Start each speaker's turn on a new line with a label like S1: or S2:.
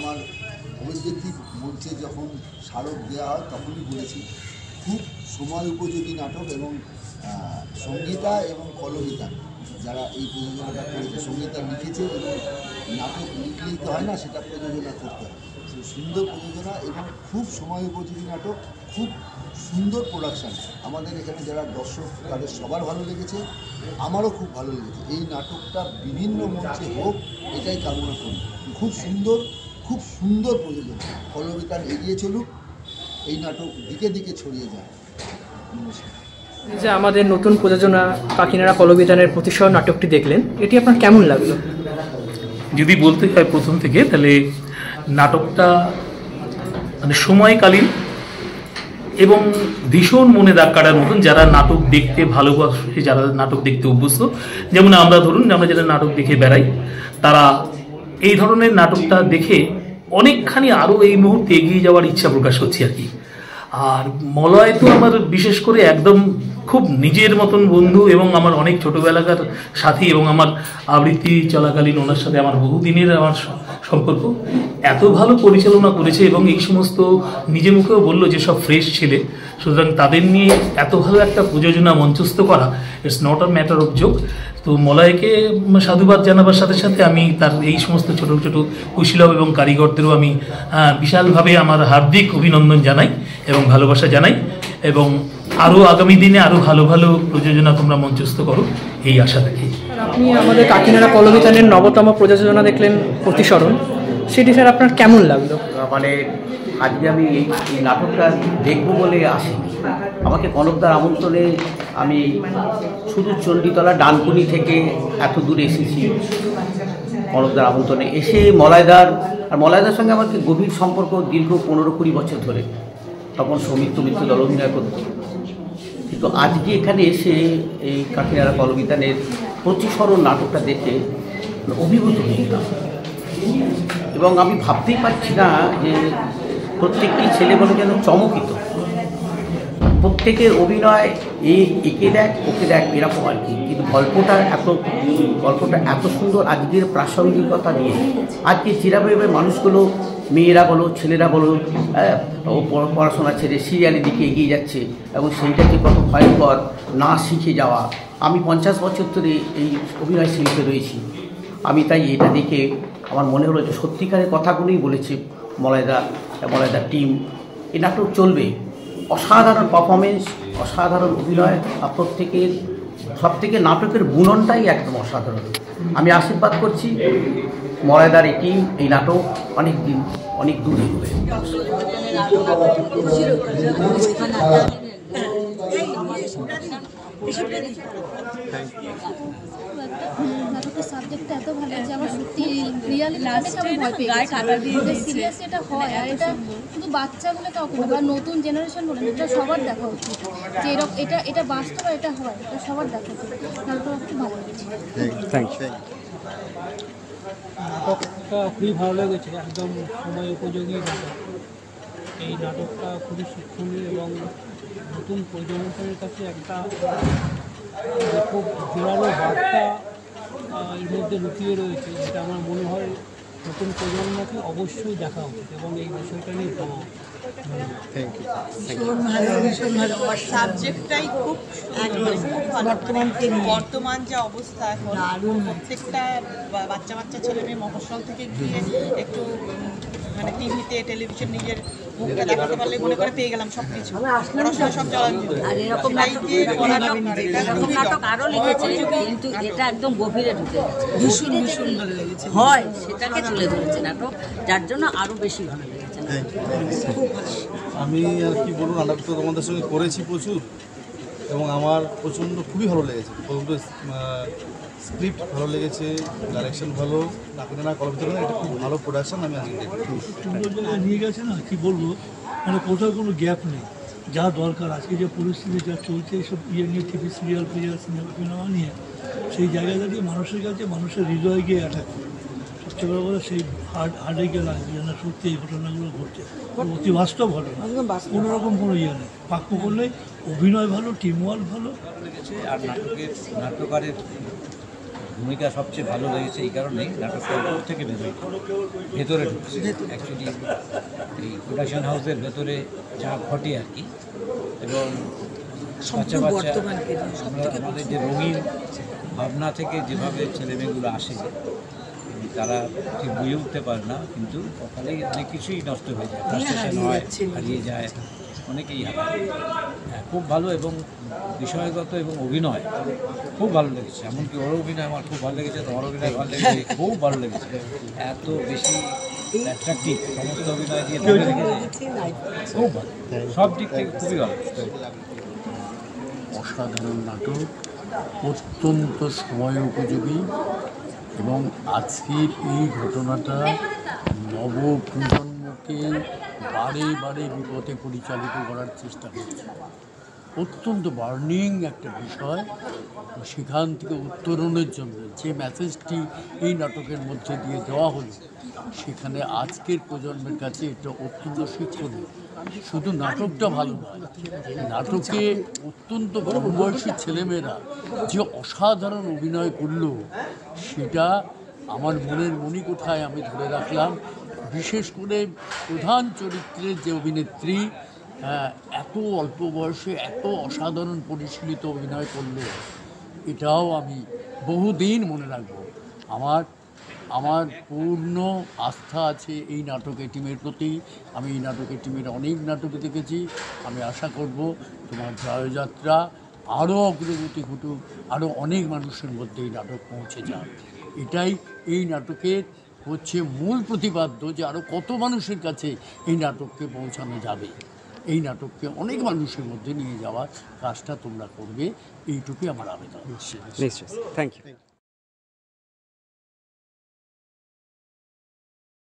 S1: আমার অভিজ্ঞতিক মঞ্চে যখন স্মারক দেওয়া হয় তখনই বলেছি খুব সময় উপযোগী নাটক এবং সঙ্গীতা এবং কলবিতা যারা এই প্রযোজনাটা করেছে, সঙ্গীতা লিখেছে এবং নাটক লিখলেই তো হয় না, সেটা প্রযোজনা করতে হয়। সুন্দর প্রযোজনা এবং খুব সময় উপযোগী নাটক, খুব সুন্দর প্রোডাকশান। আমাদের এখানে যারা দর্শক তাদের সবার ভালো লেগেছে, আমারও খুব ভালো লেগেছে। এই নাটকটা বিভিন্ন মঞ্চে হোক এটাই কামনা করি। খুব সুন্দর প্রযোজনা। কলবিতান এগিয়ে চলুক, এই নাটক দিকে দিকে ছড়িয়ে যায়। নমস্কার।
S2: যে আমাদের নতুন প্রযোজনা কাকিনাড়া কলবিতানের প্রতিসর নাটকটি দেখলেন, এটি আপনার কেমন লাগলো?
S3: যদি বলতে হয় প্রথম থেকে, তাহলে নাটকটা মানে সময়কালীন এবং ভীষণ মনে দাগ কাটার মতন। যারা নাটক দেখতে ভালোবাসে, যারা নাটক দেখতে অভ্যস্ত, যেমন আমরা ধরুন আমরা যারা নাটক দেখে বেড়াই, তারা এই ধরনের নাটকটা দেখে অনেকখানি আরও এই মুহূর্তে এগিয়ে যাওয়ার ইচ্ছা প্রকাশ হচ্ছে আর কি। আর মলয় তো আমার বিশেষ করে একদম খুব নিজের মতন বন্ধু এবং আমার অনেক ছোটোবেলাকার সাথী, এবং আমার আবৃত্তি চলাকালীন ওনার সাথে আমার বহুদিনের আমার সম্পর্ক। এত ভালো পরিচালনা করেছে এবং এই সমস্ত নিজে মুখেও বললো যে সব ফ্রেশ ছেলে, সুতরাং তাদের নিয়ে এত ভালো একটা প্রযোজনা মঞ্চস্থ করা, it's not a matter of joke. তো মলয়কে সাধুবাদ জানাবার সাথে সাথে আমি তার এই সমস্ত ছোটো ছোটো কুশীলব এবং কারিগরদেরও আমি বিশালভাবে আমার হার্দিক অভিনন্দন জানাই এবং ভালোবাসা জানাই, এবং আরও আগামী দিনে আরও ভালো ভালো প্রযোজনা তোমরা মঞ্চস্থ করো, এই আশা রাখি।
S2: আপনি আমাদের কাকিনাড়া কলবিতানের নবতম প্রযোজনা দেখলেন প্রতিসরণ, সেটি স্যার আপনার কেমন লাগলো?
S4: মানে আজকে আমি এই নাটকটা দেখবো বলে আসিনি। আমাকে কনকদার আমন্ত্রণে আমি শুধু চণ্ডীতলা ডানকুনি থেকে এত দূরে এসেছি কনকদার আমন্ত্রণে। এসে মলয়দার সঙ্গে আমাকে গভীর সম্পর্ক দীর্ঘ 15-20 বছর ধরে। তখন সৌমিত্র মিত্র দল অভিনয় করত, কিন্তু আজকে এখানে এসে এই কাকিনাড়া কলবিতানের প্রতিসরণ নাটকটা দেখে অভিভূত হয়েছিলাম। এবং আমি ভাবতেই পারছি না যে প্রত্যেকটি ছেলে বলে যেন চমকিত। প্রত্যেকের অভিনয় একে দেখ ওকে দেখ এরকম আর কি, কিন্তু গল্পটা এত সুন্দর আজকের প্রাসঙ্গিকতা নিয়ে। আজকে যেভাবে মানুষগুলো, মেয়েরা বলো ছেলেরা বলো, পড়াশোনা ছেড়ে সিরিয়ালের দিকে এগিয়ে যাচ্ছে এবং সেইটাকে কত ভয়ঙ্কর না শিখে যাওয়া। আমি 50 বছর ধরে এই অভিনয় শিল্পে রয়েছি। আমি তাই এটা দেখে আমার মনে হলো যে সত্যিকারের কথাগুলোই বলেছে মলয়দার টিম। এই নাটক চলবে। অসাধারণ পারফরমেন্স, অসাধারণ অভিনয়, আর প্রত্যেকের সবথেকে নাটকের বুননটাই একদম অসাধারণ। আমি আশীর্বাদ করছি মলয়দার এই টিম, এই নাটক অনেক দূর এগোবে।
S5: নাটকের সাবজেক্টটা এত ভালো যে আমার সত্যি রিয়ালিটি আমি ভয় পেয়ে সিরিয়াস এটা হয়, আর এটা শুধু বাচ্চা বলে কাউকে না, বা নতুন জেনারেশন বলে, এটা সবার দেখা উচিত যে এরকম এটা বাস্তব, এটা হয়, এটা সবার দেখা উচিত। নাটকটা খুব ভালো লেগেছে।
S6: নাটকটা খুবই ভালো লেগেছে, একদম সময় উপযোগী নাটক। এই নাটকটা খুবই শিক্ষণীয় এবং নতুন প্রজন্মের কাছে একটা খুব জোরালো বার্তা এর মধ্যে লুকিয়ে রয়েছে, যেটা আমার মনে হয় নতুন প্রজন্মকে অবশ্যই দেখা উচিত এবং এই বিষয়টা নিয়ে ভালো।
S7: ভীষণ ভালো সাবজেক্টটাই খুব বর্তমান যে অবস্থা এখন প্রত্যেকটা বাচ্চা ছেলে মেয়ে মফস্বল থেকে গিয়ে একটু মানে টিভিতে টেলিভিশন নিজের মুখটা দেখাতে পারলে মনে করে পেয়ে গেলাম সবকিছু, পড়াশোনা সব চলার জন্য।
S8: আর এরকম নাটক আরও লিখেছে, কিন্তু এটা একদম গভীরে ঢুকে গেছে, ভীষণ ভালো লেগেছে হয় সেটাকে তুলে ধরেছে নাটক, যার জন্য আরও বেশি ভালো লেগেছে।
S9: আমি আর কি বলবো, নাটক তো তোমাদের সঙ্গে করেছি প্রচুর এবং আমার খুবই ভালো লেগেছে। প্রথমত স্ক্রিপ্ট ভালো লেগেছে, ডাইরেকশন ভালো, কাকিনাড়া কলবিতান এটা খুব ভালো প্রোডাকশন। আমি আজকে
S6: সুন্দর জায়গায় নিয়ে গেছে না, কি বলবো, মানে কোথাও কোনো গ্যাপ নেই। যা দরকার আজকে যে পরিস্থিতি যা চলছে এইসব নিয়ে টিভি সিরিয়াল সিনেমা নিয়ে, সেই জায়গা দাঁড়িয়ে মানুষের কাছে মানুষের হৃদয়ে গিয়ে অ্যাটাক করে। সবচেয়ে বড় কথা সেই হার্টে গিয়ে লাগবে যেন সত্যি এই ঘটনাগুলো ঘটছে, অতি বাস্তব ঘটনা, কোনোরকম কোনো ইয়ে নেই। বাক্য করলে অভিনয় ভালো, টিম ওয়ার্ক ভালো লেগেছে। আর নাটকের নাট্যকারের
S10: ভূমিকা সবচেয়ে ভালো লেগেছে এই কারণেই নাটকটা উপর থেকে ভেতরে ঢুকছে। অ্যাকচুয়ালি এই প্রোডাকশন হাউসের ভেতরে যা ঘটে আর কি, এবং বাচ্চা বাচ্চা আমরা আমাদের যে রঙিন ভাবনা থেকে যেভাবে ছেলেমেয়েগুলো আসে, তারা ঠিক বুঝে উঠতে পারে না, কিন্তু সকালেই অনেক কিছুই নষ্ট হয়ে যায়, ফ্রাস্ট্রেশন হয়, হারিয়ে যায়, অনেকেই হারায়। খুব ভালো, এবং বিষয়গত এবং অভিনয় খুব ভালো লেগেছে। এমনকি ওর অভিনয় আমার খুব ভালো লেগেছে, তোমার অভিনয় ভালো লেগেছে, খুব ভালো লেগেছে। এত বেশি অ্যাট্রাকটিভ সমস্ত অভিনয় দিয়ে ধরে রেখেছে, খুব ভালো, সব দিক থেকে খুবই ভালো।
S11: অসাধারণ নাটক, অত্যন্ত সময় উপযোগী, এবং আজকের এই ঘটনাটা নবপ্রজন্মকে বারে বারে বিপথে পরিচালিত করার চেষ্টা করছে। অত্যন্ত বার্নিং একটা বিষয়, সেখান থেকে উত্তরণের জন্য যে মেসেজটি এই নাটকের মধ্যে দিয়ে দেওয়া হলো, সেখানে আজকের প্রজন্মের কাছে এটা অত্যন্ত শিক্ষণীয়। শুধু নাটকটা ভালো নয়, নাটকে অত্যন্ত কম বয়সী ছেলেমেয়েরা যে অসাধারণ অভিনয় করলো, সেটা আমার মনের মণিকোঠায় আমি ধরে রাখলাম। বিশেষ করে প্রধান চরিত্রের যে অভিনেত্রী এত অল্প বয়সে এত অসাধারণ পরিশীলিত অভিনয় করলো, এটাও আমি বহুদিন মনে রাখবো। আমার পূর্ণ আস্থা আছে এই নাটকের টিমের প্রতি। আমি এই নাটকের টিমের অনেক নাটকে দেখেছি। আমি আশা করব তোমার জয়যাত্রা আরও অগ্রগতি ঘটুক, আরও অনেক মানুষের মধ্যে এই নাটক পৌঁছে যাক। এটাই এই নাটকের হচ্ছে মূল প্রতিপাদ্য, যে আরও কত মানুষের কাছে এই নাটককে পৌঁছানো যাবে। এই নাটককে অনেক মানুষের মধ্যে নিয়ে যাওয়ার কাজটা তোমরা করবে, এইটুকুই আমার আবেদন।
S12: নিশ্চয়ই, থ্যাংক ইউ।